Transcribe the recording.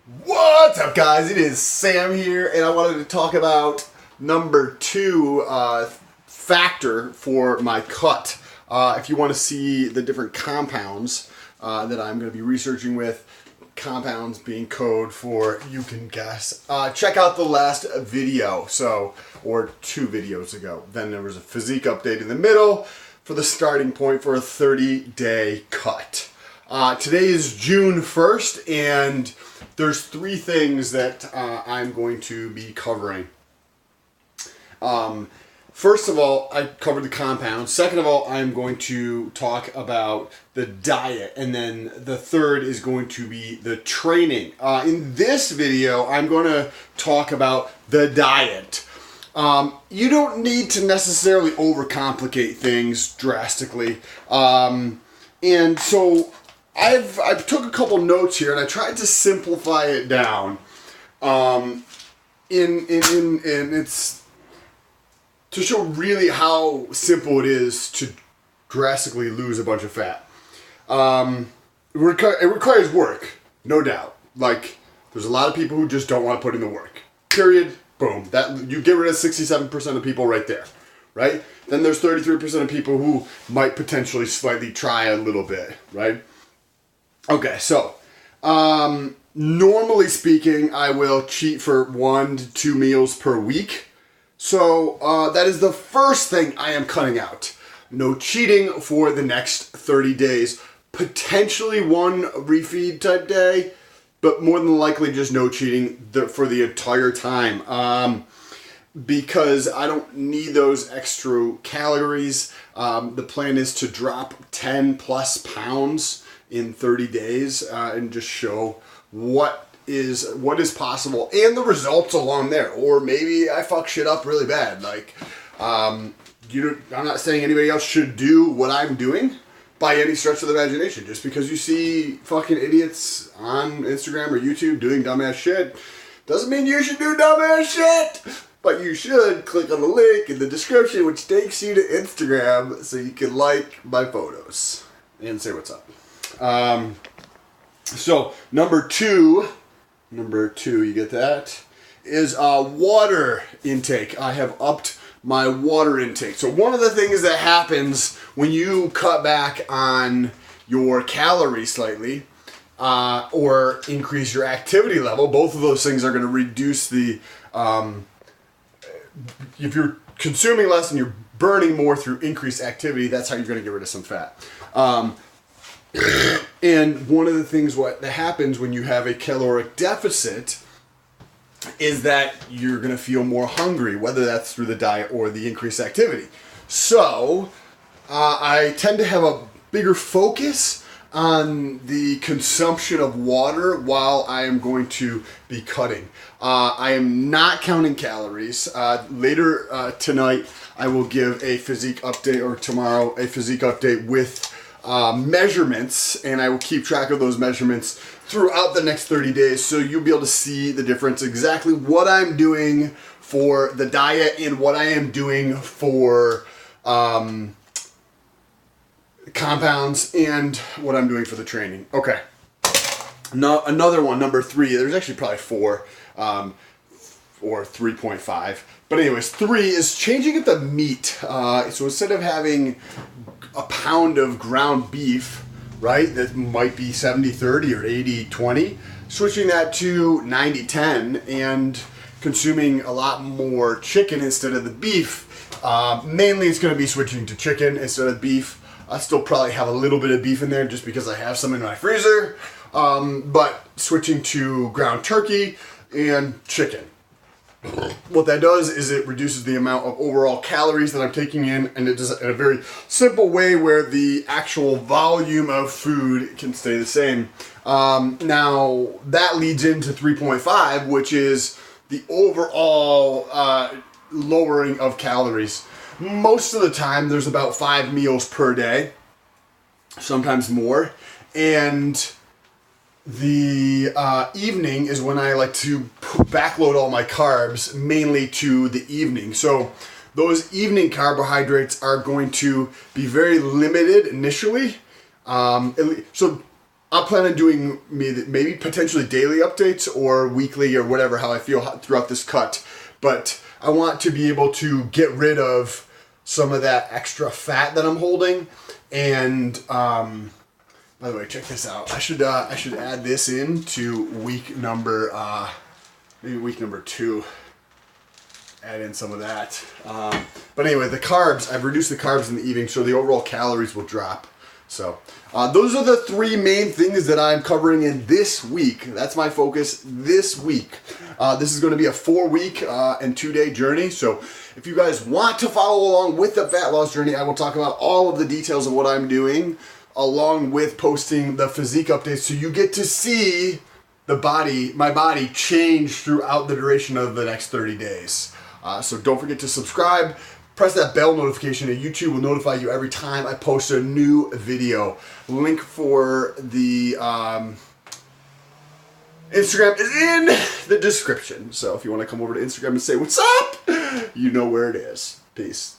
What's up, guys? It is Sam here, and I wanted to talk about number 2 factor for my cut. If you want to see the different compounds that I'm going to be researching with, compounds being code for you can guess, check out the last video, or 2 videos ago. Then there was a physique update in the middle for the starting point for a 30-day cut. Today is June 1st, and there's 3 things that I'm going to be covering. First of all, I covered the compounds. Second of all, I'm going to talk about the diet. And then the third is going to be the training. In this video, I'm going to talk about the diet. You don't need to necessarily overcomplicate things drastically. And so I've took a couple notes here and I tried to simplify it down. And it's to show really how simple it is to drastically lose a bunch of fat. It requires work, no doubt. Like, there's a lot of people who just don't want to put in the work. Period. Boom. That you get rid of 67% of people right there, right? Then there's 33% of people who might potentially slightly try a little bit, right? Okay, so normally speaking, I will cheat for 1 to 2 meals per week. So that is the first thing I am cutting out. No cheating for the next 30 days. Potentially 1 refeed type day, but more than likely just no cheating for the entire time. Because I don't need those extra calories. The plan is to drop 10 plus pounds in 30 days and just show what is possible and the results along there. Or maybe I fuck shit up really bad. Like, I'm not saying anybody else should do what I'm doing by any stretch of the imagination. Just because you see fucking idiots on Instagram or YouTube doing dumbass shit doesn't mean you should do dumbass shit. But you should click on the link in the description, which takes you to Instagram, so you can like my photos and say what's up. So number two, you get that, is water intake. I have upped my water intake. So one of the things that happens when you cut back on your calories slightly, or increase your activity level, both of those things are going to reduce the, if you're consuming less and you're burning more through increased activity, that's how you're going to get rid of some fat. And one of the things that happens when you have a caloric deficit is that you're going to feel more hungry, whether that's through the diet or the increased activity. So I tend to have a bigger focus on the consumption of water while I am going to be cutting. I am not counting calories. Later tonight I will give a physique update, or tomorrow a physique update with measurements, and I will keep track of those measurements throughout the next 30 days, so you'll be able to see the difference, exactly what I'm doing for the diet and what I am doing for compounds and what I'm doing for the training. Okay. Now, another one, number 3, there's actually probably 4, or 3.5. But anyways, 3 is changing up the meat. So instead of having a pound of ground beef, right, that might be 70-30 or 80-20, switching that to 90-10 and consuming a lot more chicken instead of the beef. Mainly it's going to be switching to chicken instead of beef. I still probably have a little bit of beef in there just because I have some in my freezer, but switching to ground turkey and chicken. What that does is it reduces the amount of overall calories that I'm taking in, and it does it in a very simple way where the actual volume of food can stay the same. Now, that leads into 3.5, which is the overall lowering of calories. Most of the time, there's about 5 meals per day, sometimes more, and the evening is when I like to backload all my carbs, mainly to the evening. So those evening carbohydrates are going to be very limited initially. So I plan on doing maybe potentially daily updates or weekly or whatever, how I feel throughout this cut. But I want to be able to get rid of some of that extra fat that I'm holding. And by the way, check this out. I should add this in to week number maybe week number 2. Add in some of that. But anyway, the carbs, I've reduced the carbs in the evening, so the overall calories will drop. So those are the 3 main things that I'm covering in this week. That's my focus this week. This is going to be a 4-week and 2-day journey. So if you guys want to follow along with the fat loss journey, I will talk about all of the details of what I'm doing, along with posting the physique updates, so you get to see my body change throughout the duration of the next 30 days. So don't forget to subscribe. Press that bell notification, and YouTube will notify you every time I post a new video. Link for the Instagram is in the description. So if you want to come over to Instagram and say what's up, you know where it is. Peace.